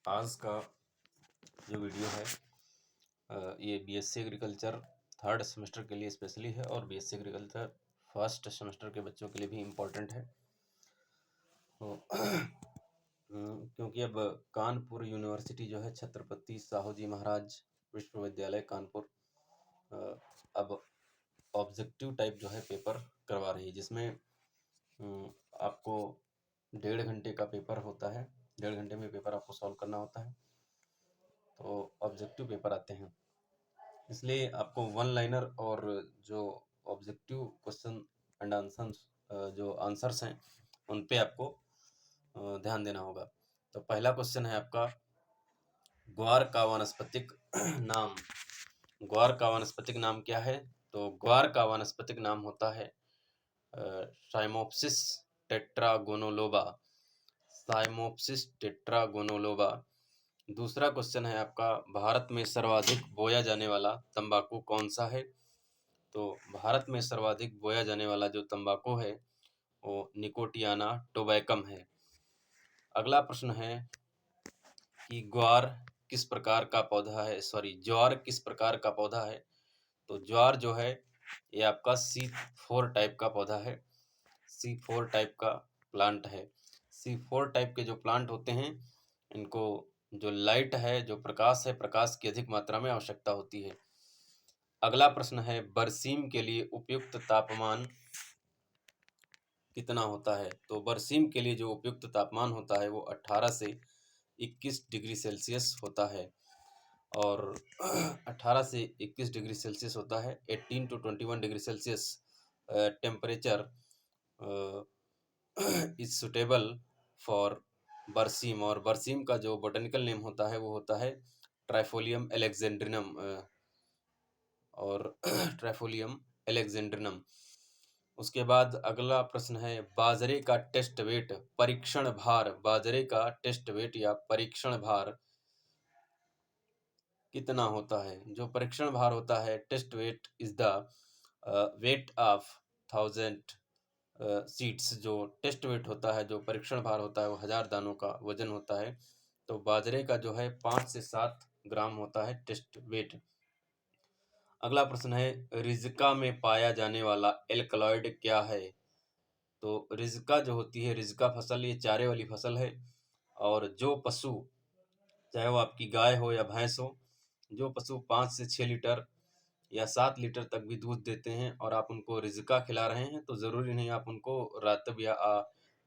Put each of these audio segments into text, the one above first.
आज का जो वीडियो है ये बीएससी एग्रीकल्चर थर्ड सेमेस्टर के लिए स्पेशली है और बीएससी एग्रीकल्चर फर्स्ट सेमेस्टर के बच्चों के लिए भी इम्पोर्टेंट है। तो क्योंकि अब कानपुर यूनिवर्सिटी जो है छत्रपति साहू जी महाराज विश्वविद्यालय कानपुर अब ऑब्जेक्टिव टाइप जो है पेपर करवा रही है, जिसमें आपको 1.5 घंटे का पेपर होता है। 1.5 घंटे में पेपर आपको सॉल्व करना होता है, तो ऑब्जेक्टिव पेपर आते हैं। इसलिए आपको वन लाइनर और जो ऑब्जेक्टिव क्वेश्चन एंड आंसर्स जो आंसर्स हैं उन पे आपको ध्यान देना होगा। तो पहला क्वेश्चन है आपका, ग्वार का वानस्पतिक नाम। ग्वार का वानस्पतिक नाम क्या है? तो ग्वार का वानस्पतिक नाम होता है साइमोप्सिस टेट्रागोनोलोबा। साइमोप्सिस टेट्रागोनोलोबा। दूसरा क्वेश्चन है आपका, भारत में सर्वाधिक बोया जाने वाला तंबाकू कौन सा है? तो भारत में सर्वाधिक बोया जाने वाला जो तंबाकू है वो निकोटियाना टोबैकम है। अगला प्रश्न है कि ज्वार किस प्रकार का पौधा है, ज्वार किस प्रकार का पौधा है? तो ज्वार जो है ये आपका C4 टाइप का पौधा है। C4 टाइप का प्लांट है। C4 टाइप के जो प्लांट होते हैं इनको जो लाइट है, जो प्रकाश है, प्रकाश की अधिक मात्रा में आवश्यकता होती है। अगला प्रश्न है, बरसीम के लिए उपयुक्त तापमान कितना होता है? तो बरसीम के लिए जो उपयुक्त तापमान होता है वो 18 से 21 डिग्री सेल्सियस होता है। और 18 से 21 डिग्री सेल्सियस होता है। 18 to 21 degree Celsius temperature is suitable for बरसीम। और बरसीम का जो बोटेनिकल नेम होता है वो होता है ट्राइफोलियम एलेक्जेंड्रिनम और ट्राइफोलियम एलेक्जेंड्रिनम। उसके बाद अगला प्रश्न है, बाजरे का टेस्ट वेट परीक्षण भार। बाजरे का टेस्ट वेट या परीक्षण भार कितना होता है? जो परीक्षण भार होता है, test weight is the weight of 1000 seeds. जो टेस्ट वेट होता है, जो परीक्षण भार होता है वो 1000 दानों का वजन होता है। तो बाजरे का जो है 5 से 7 ग्राम होता है टेस्ट वेट। अगला प्रश्न है, रिज्का में पाया जाने वाला एल्कलॉइड क्या है? तो रिज्का जो होती है, रिज्का फसल, ये चारे वाली फसल है। और जो पशु, चाहे वो आपकी गाय हो या भैंस हो, जो पशु 5 से 6 लीटर या 7 लीटर तक भी दूध देते हैं और आप उनको रिज्का खिला रहे हैं, तो ज़रूरी नहीं आप उनको रातब या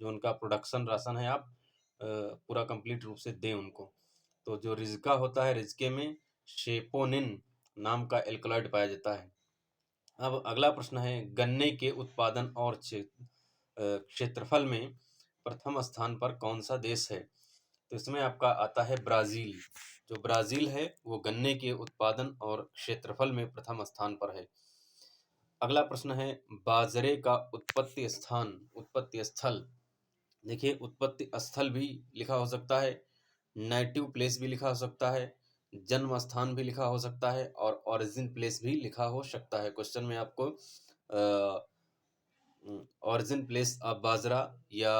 जो उनका प्रोडक्शन राशन है आप पूरा कंप्लीट रूप से दें उनको। तो जो रिज्का होता है, रिज्के में शेपोनिन नाम का एल्कलॉइड पाया जाता है। अब अगला प्रश्न है, गन्ने के उत्पादन और क्षेत्रफल में प्रथम स्थान पर कौन सा देश है? तो इसमें आपका आता है ब्राज़ील। जो ब्राज़ील है वो गन्ने के उत्पादन और क्षेत्रफल में प्रथम स्थान पर है। अगला प्रश्न है, बाजरे का उत्पत्ति स्थान, उत्पत्ति स्थल। देखिए, उत्पत्ति स्थल भी लिखा हो सकता है, नेटिव प्लेस भी लिखा हो सकता है, जन्म स्थान भी लिखा हो सकता है और ओरिजिन प्लेस भी लिखा हो सकता है। क्वेश्चन में आपको ओरिजिन प्लेस ऑफ बाजरा या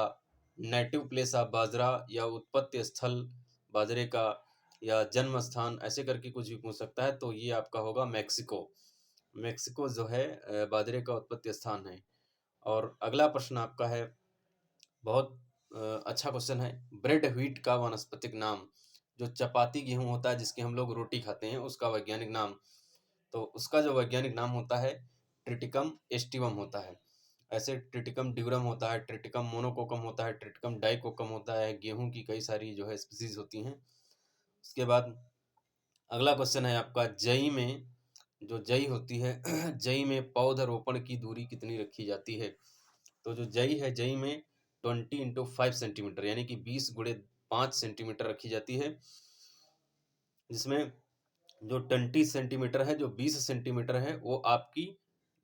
नेटिव प्लेस ऑफ बाजरा या उत्पत्ति स्थल बाजरे का या जन्म स्थान ऐसे करके कुछ भी पूछ सकता है। तो ये आपका होगा मैक्सिको। मैक्सिको जो है बाजरे का उत्पत्ति स्थान है। और अगला प्रश्न आपका है, बहुत अच्छा क्वेश्चन है, ब्रेड व्हीट का वानस्पतिक नाम। जो चपाती गेहूं होता है जिसकी हम लोग रोटी खाते हैं उसका वैज्ञानिक नाम, तो उसका जो वैज्ञानिक नाम होता है ट्रिटिकम एस्टिवम होता है। ऐसे ट्रिटिकम ड्यूरम होता है, ट्रिटिकम मोनोकोकम होता है, ट्रिटिकम डाइकोकम होता है। गेहूं की कई सारी जो है स्पीसीज होती हैं। उसके बाद अगला क्वेश्चन है आपका, जई में, जो जई होती है जई में पौधरोपण की दूरी कितनी रखी जाती है? तो जो जई है, जई में 20 × 5 सेंटीमीटर यानी कि 20 × 5 सेंटीमीटर रखी जाती है, जिसमें जो 20 सेंटीमीटर है, जो 20 सेंटीमीटर है वो आपकी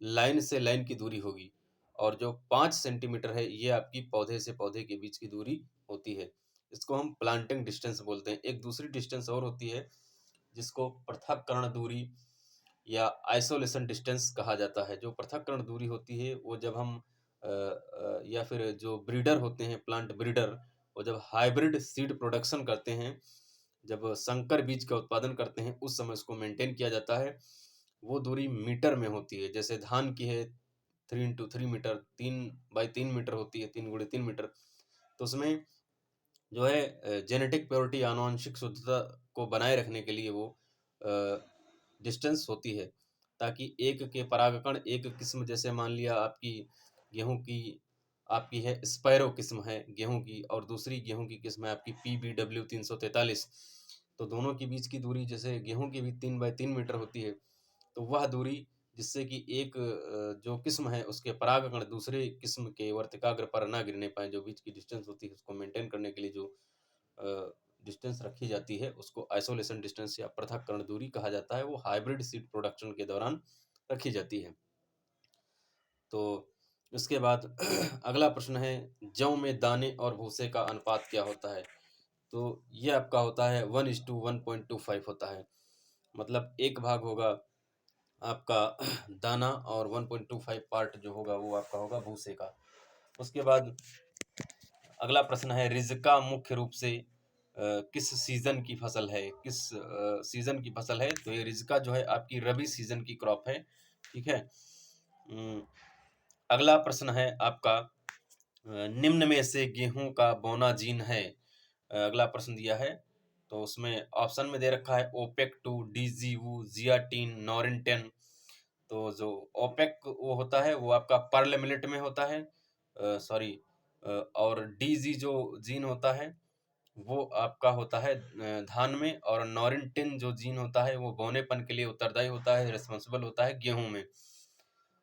लाइन से लाइन की दूरी होगी और जो 5 सेंटीमीटर है ये आपकी पौधे से पौधे के बीच की दूरी होती है। इसको हम प्लांटिंग डिस्टेंस बोलते हैं। एक दूसरी डिस्टेंस और होती है जिसको पृथक्करण दूरी या आइसोलेशन डिस्टेंस कहा जाता है। जो पृथक्करण दूरी होती है वो जब हम या फिर जो ब्रीडर होते हैं, प्लांट ब्रीडर, वो जब हाइब्रिड सीड प्रोडक्शन करते हैं जब संकर बीज का उत्पादन करते हैं उस समय उसको मेंटेन किया जाता है। वो दूरी मीटर में होती है। जैसे धान की है 3x3 मीटर, 3x3 मीटर होती है, 3x3 मीटर। तो उसमें जो है जेनेटिक प्योरिटी, आनुवंशिक शुद्धता को बनाए रखने के लिए वो डिस्टेंस होती है, ताकि एक के परागकण एक किस्म, जैसे मान लिया आपकी गेहूं की, आपकी है स्पैरो किस्म है गेहूं की, और दूसरी गेहूं की किस्म है आपकी PBW 343। तो दोनों के बीच की दूरी जैसे गेहूं की भी 3x3 मीटर होती है। तो वह दूरी, जिससे कि एक जो किस्म है उसके परागकण दूसरे किस्म के वर्तिकाग्र पर ना गिरने पाए, जो बीच की डिस्टेंस होती है उसको मेंटेन करने के लिए जो डिस्टेंस रखी जाती है उसको आइसोलेशन डिस्टेंस या पृथक्करण दूरी कहा जाता है। वो हाइब्रिड सीड प्रोडक्शन के दौरान रखी जाती है। तो इसके बाद अगला प्रश्न है, जौ में दाने और भूसे का अनुपात क्या होता है? तो ये आपका होता है 1:1.25 होता है। मतलब एक भाग होगा आपका दाना और 1.25 पार्ट जो होगा वो आपका होगा भूसे का। उसके बाद अगला प्रश्न है, रिज़्का मुख्य रूप से किस सीजन की फसल है? किस सीजन की फसल है? तो ये रिज़्का जो है आपकी रबी सीजन की क्रॉप है। ठीक है। अगला प्रश्न है आपका, निम्न में से गेहूं का बोना जीन है? अगला प्रश्न दिया है, तो उसमें ऑप्शन में दे रखा है ओपेक 2, डीजीवू, जियाटिन, नॉरिंटेन। तो जो ओपेक वो होता है वो आपका पर्ल मिलेट में होता है, सॉरी, और डीजी जो जीन होता है वो आपका होता है धान में, और नॉरिंटिन जो जीन होता है वो बोनेपन के लिए उत्तरदायी होता है, रिस्पॉन्सिबल होता है गेहूं में।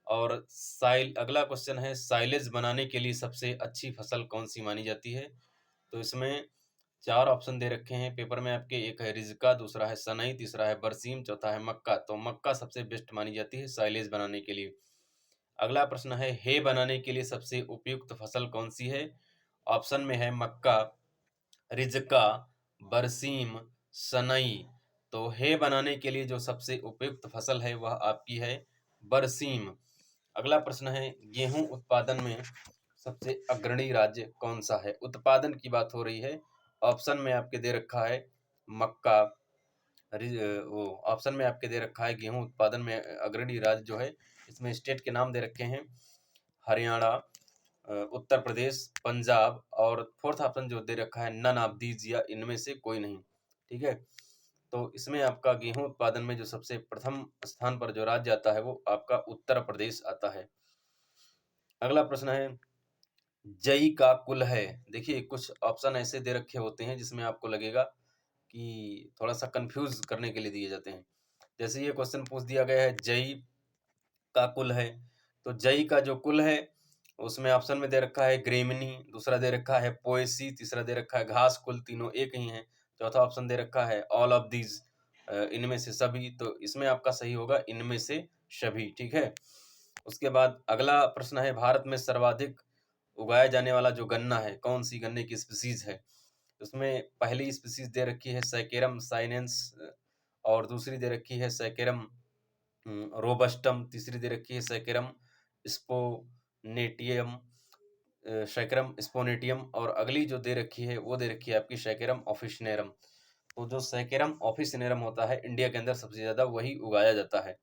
और साइल अगला क्वेश्चन है, साइलेज बनाने के लिए सबसे अच्छी फसल कौन सी मानी जाती है? तो इसमें चार ऑप्शन दे रखे हैं पेपर में आपके, एक है रिजका, दूसरा है सनई, तीसरा है बरसीम, चौथा है मक्का। तो मक्का सबसे बेस्ट मानी जाती है साइलेज बनाने के लिए। अगला प्रश्न है, हे बनाने के लिए सबसे उपयुक्त फसल कौन सी है? ऑप्शन में है मक्का, रिजका, बरसीम, सनई। तो हे बनाने के लिए जो सबसे उपयुक्त फसल है वह आपकी है बरसीम। अगला प्रश्न है, गेहूं उत्पादन में सबसे अग्रणी राज्य कौन सा है? उत्पादन की बात हो रही है। ऑप्शन में आपके दे रखा है मक्का, वो ऑप्शन में आपके दे रखा है गेहूं उत्पादन में अग्रणी राज्य जो है, इसमें स्टेट के नाम दे रखे हैं हरियाणा, उत्तर प्रदेश, पंजाब, और फोर्थ ऑप्शन जो दे रखा है नन ऑफ दीज, या इनमें से कोई नहीं। ठीक है। तो इसमें आपका गेहूं उत्पादन में जो सबसे प्रथम स्थान पर जो राज्य आता है वो आपका उत्तर प्रदेश आता है। अगला प्रश्न है, जई का कुल है? देखिए कुछ ऑप्शन ऐसे दे रखे होते हैं जिसमें आपको लगेगा कि थोड़ा सा कंफ्यूज करने के लिए दिए जाते हैं। जैसे ये क्वेश्चन पूछ दिया गया है, जई का कुल है। तो जई का जो कुल है उसमें ऑप्शन में दे रखा है ग्रेमिनी, दूसरा दे रखा है पोएसी, तीसरा दे रखा है घास कुल, तीनों एक ही हैं। चौथा ऑप्शन दे रखा है ऑल ऑफ दीज, इनमें से सभी। तो इसमें आपका सही होगा इनमें से सभी। ठीक है। उसके बाद अगला प्रश्न है, भारत में सर्वाधिक उगाया जाने वाला जो गन्ना है कौन सी गन्ने की स्पीसीज है? उसमें पहली स्पीसीज दे रखी है सैकेरम साइनेंस, और दूसरी दे रखी है सैकेरम रोबस्टम, तीसरी दे रखी है सैकेरम स्पोनेटियम, सैकेरम स्पोनेटियम, और अगली जो दे रखी है वो दे रखी है आपकी सैकेरम ऑफिशिनेरम। तो जो सैकेरम ऑफिशिनेरम होता है इंडिया के अंदर सबसे ज्यादा वही उगाया जाता है।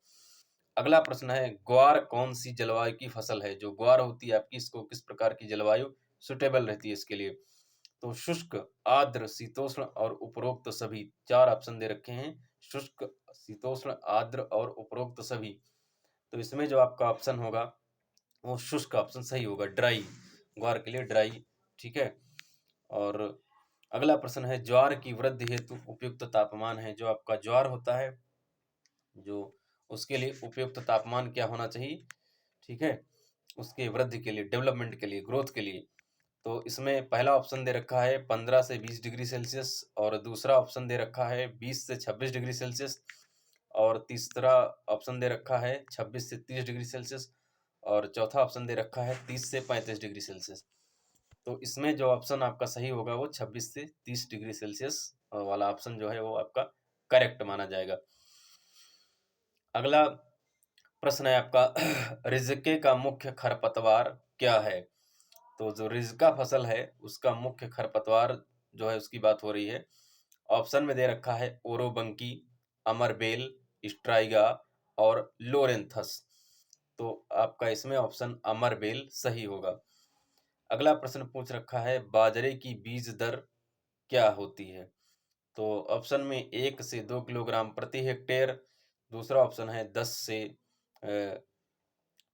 अगला प्रश्न है, ग्वार कौन सी जलवायु की फसल है? जो ग्वार होती है आपकी, इसको किस प्रकार की जलवायु सुटेबल रहती है इसके लिए? तो शुष्क, आर्द्र, शीतोष्ण और उपरोक्त सभी, चार ऑप्शन दे रखे हैं, शुष्क, शीतोष्ण, आर्द्र और उपरोक्त सभी। तो इसमें जो आपका ऑप्शन होगा वो शुष्क ऑप्शन सही होगा, ड्राई, ग्वार के लिए ड्राई। ठीक है। और अगला प्रश्न है, ज्वार की वृद्धि हेतु उपयुक्त तापमान है? जो आपका ज्वार होता है जो, उसके लिए उपयुक्त तापमान क्या होना चाहिए? ठीक है। उसके वृद्धि के लिए, डेवलपमेंट के लिए, ग्रोथ के लिए। तो इसमें पहला ऑप्शन दे रखा है 15 से 20 डिग्री सेल्सियस, और दूसरा ऑप्शन दे रखा है 20 से 26 डिग्री सेल्सियस, और तीसरा ऑप्शन दे रखा है 26 से 30 डिग्री सेल्सियस, और चौथा ऑप्शन दे रखा है 30 से 35 डिग्री सेल्सियस। तो इसमें जो ऑप्शन आपका सही होगा वो 26 से 30 डिग्री सेल्सियस वाला ऑप्शन जो है वो आपका करेक्ट माना जाएगा। अगला प्रश्न है आपका रिजके का मुख्य खरपतवार क्या है? तो जो रिजका फसल है उसका मुख्य खरपतवार जो है उसकी बात हो रही है। ऑप्शन में दे रखा है ओरोबंकी, अमरबेल, स्ट्राइगा और लोरेंथस। तो आपका इसमें ऑप्शन अमरबेल सही होगा। अगला प्रश्न पूछ रखा है बाजरे की बीज दर क्या होती है? तो ऑप्शन में 1 से 2 किलोग्राम प्रति हेक्टेयर, दूसरा ऑप्शन है 10 से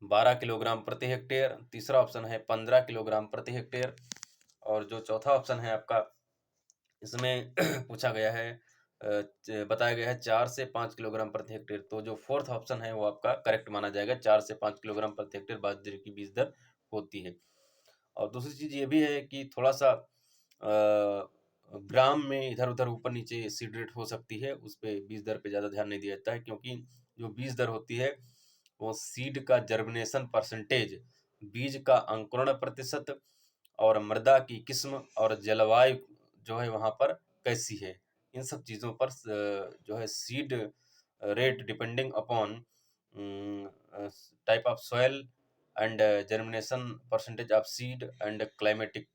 12 किलोग्राम प्रति हेक्टेयर, तीसरा ऑप्शन है 15 किलोग्राम प्रति हेक्टेयर और जो चौथा ऑप्शन है आपका इसमें पूछा गया है बताया गया है 4 से 5 किलोग्राम प्रति हेक्टेयर। तो जो फोर्थ ऑप्शन है वो आपका करेक्ट माना जाएगा, 4 से 5 किलोग्राम प्रति हेक्टेयर बाजरे की बीज दर होती है। और दूसरी चीज़ ये भी है कि थोड़ा-सा ग्राम में इधर-उधर ऊपर-नीचे सीड रेट हो सकती है, उस पे बीज दर पे ज़्यादा ध्यान नहीं दिया जाता है क्योंकि जो बीज दर होती है, वो सीड का जर्मिनेशन परसेंटेज, बीज का अंकुरण प्रतिशत और मृदा की किस्म और जलवायु जो है वहाँ पर कैसी है, इन सब चीज़ों पर जो है seed rate depending upon type of soil and germination percentage of seed and climatic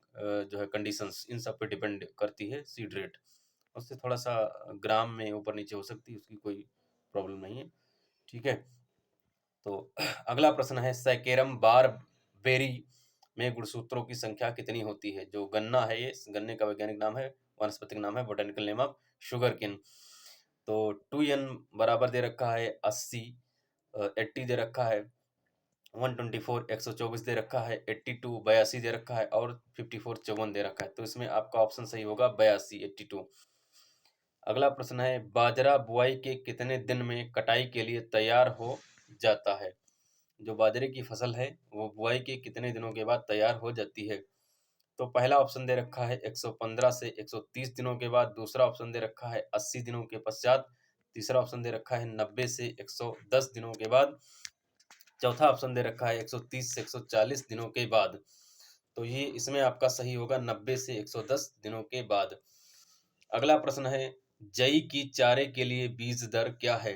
जो है कंडीशंस, इन सब पे डिपेंड करती है सीड रेट। उससे थोड़ा-सा ग्राम में ऊपर-नीचे हो सकती है, उसकी कोई प्रॉब्लम नहीं है, ठीक है? तो अगला प्रश्न है सैकेरम बारबेरी में गुणसूत्रों की संख्या कितनी होती है? जो गन्ना है ये, गन्ने का वैज्ञानिक नाम है, वानस्पतिक नाम है, बोटेनिकल नेम ऑफ शुगरकेन। तो 2n बराबर दे रखा है 80, 80 दे रखा है, 124 124 दे रखा है, 82 82 दे रखा है और 54 54 दे रखा है। तो इसमें आपका ऑप्शन सही होगा 82 82। अगला प्रश्न है बाजरा बुआई के कितने दिन में कटाई के लिए तैयार हो जाता है? जो बाजरे की फसल है वो बुआई के कितने दिनों के बाद तैयार हो जाती है? तो पहला ऑप्शन दे रखा है 115 से 130 दिनों के बाद, दूसरा ऑप्शन दे रखा है 80 दिनों के पश्चात, तीसरा ऑप्शन दे रखा है 90 से 110 दिनों के बाद, चौथा ऑप्शन दे रखा है 130 से 140 दिनों के बाद। तो ये इसमें आपका सही होगा 90 से 110 दिनों के बाद। अगला प्रश्न है जई की चारे के लिए बीज दर क्या है?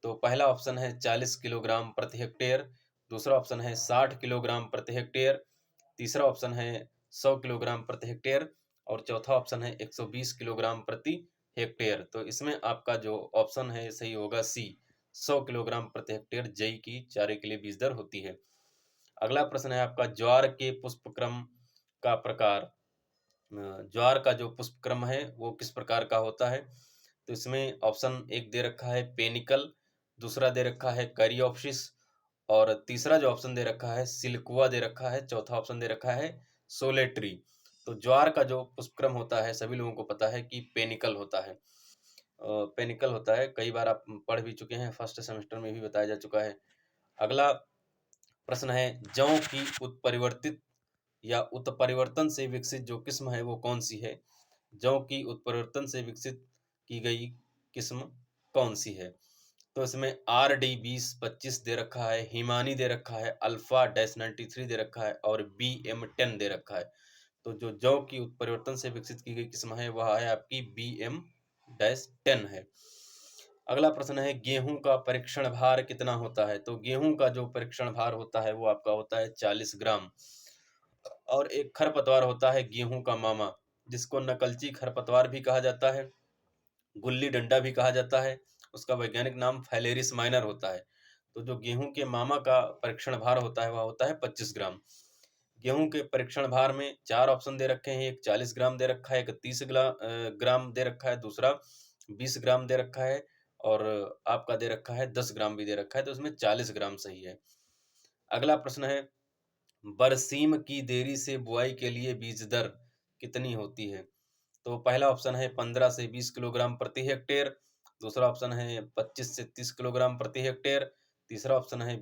तो पहला ऑप्शन है 40 किलोग्राम प्रति हेक्टेयर, दूसरा ऑप्शन है 60 किलोग्राम प्रति हेक्टेयर, तीसरा ऑप्शन है 100 किलोग्राम प्रति हेक्टेयर और चौथा ऑप्शन है 120 किलोग्राम प्रति हेक्टेयर। तो इसमें आपका जो ऑप्शन है सही होगा सी, 100 किलोग्राम प्रति हेक्टेयर जई की चारे के लिए बीज दर होती है। अगला प्रश्न है आपका ज्वार के पुष्पक्रम का प्रकार। ज्वार का जो पुष्पक्रम है वो किस प्रकार का होता है? तो इसमें ऑप्शन एक दे रखा है पेनिकल, दूसरा दे रखा है करियोप्सिस और तीसरा जो ऑप्शन दे रखा है सिल्कुआ दे रखा है, चौथा ऑप्शन दे रखा है सोलेट्री। तो ज्वार का जो पुष्पक्रम होता है सभी लोगों को पता है कि पेनिकल होता है। पेनिकल होता है, कई बार आप पढ़ भी चुके हैं, फर्स्ट सेमेस्टर में भी बताया जा चुका है। अगला प्रश्न है जौ की उत्परिवर्तित या उत्परिवर्तन से विकसित जो किस्म है वो कौन सी है? जौ की उत्परिवर्तन से विकसित की गई किस्म कौन सी है? तो इसमें RD2025 दे रखा है, हिमानी दे रखा है, अल्फा डैश 93 दे रखा है और BM10 दे रखा है। तो जो जौ की उत्परिवर्तन से विकसित की गई किस्म है वह है आपकी BM-10 है। अगला प्रश्न है गेहूं का परीक्षण भार कितना होता है? तो गेहूं का जो परीक्षण भार होता है वो आपका होता है 40 ग्राम। और एक खरपतवार होता है गेहूं का मामा, जिसको नकलची खरपतवार भी कहा जाता है, गुल्ली डंडा भी कहा जाता है, उसका वैज्ञानिक नाम फाइलेरिस माइनर होता है। तो जो गेहूं के मामा का परीक्षण भार होता है वह होता है 25 ग्राम। गेहूं के परीक्षण भार में चार ऑप्शन दे रखे हैं, एक 40 ग्राम दे रखा है, एक 30 ग्राम दे रखा है, दूसरा 20 ग्राम दे रखा है और आपका दे रखा है 10 ग्राम भी दे रखा है, तो उसमें 40 ग्राम सही है। अगला प्रश्न है बरसीम की देरी से बुआई के लिए बीज दर कितनी होती है? तो पहला ऑप्शन है 15 से 20 किलोग्राम प्रति हेक्टेयर, दूसरा ऑप्शन है 25 से 30 किलोग्राम प्रति हेक्टेयर, तीसरा ऑप्शन है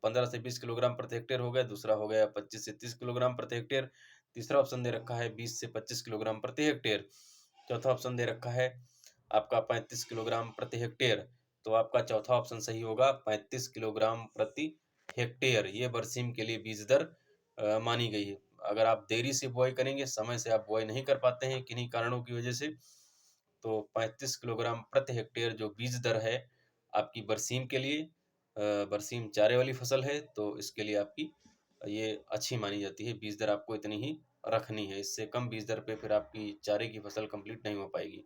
15 से 20 किलोग्राम प्रति हेक्टेयर हो गया, दूसरा हो गया 25 से 30 किलोग्राम प्रति हेक्टेयर, तीसरा ऑप्शन दे रखा है 20 से 25 किलोग्राम प्रति हेक्टेयर, चौथा ऑप्शन दे रखा है आपका 35 किलोग्राम प्रति हेक्टेयर। तो आपका चौथा ऑप्शन सही होगा 35 किलोग्राम प्रति हेक्टेयर। ये बरसीम के लिए बीज दर मानी गई है। अगर आप देरी से बुआई करेंगे, समय से आप बुआई नहीं कर पाते हैं किन्हीं कारणों की वजह से, तो 35 किलोग्राम प्रति हेक्टेयर जो बीज दर है आपकी बरसीम के लिए, बरसीम चारे वाली फसल है तो इसके लिए आपकी ये अच्छी मानी जाती है, बीज दर आपको इतनी ही रखनी है। इससे कम बीज दर पे फिर आपकी चारे की फसल कंप्लीट नहीं हो पाएगी।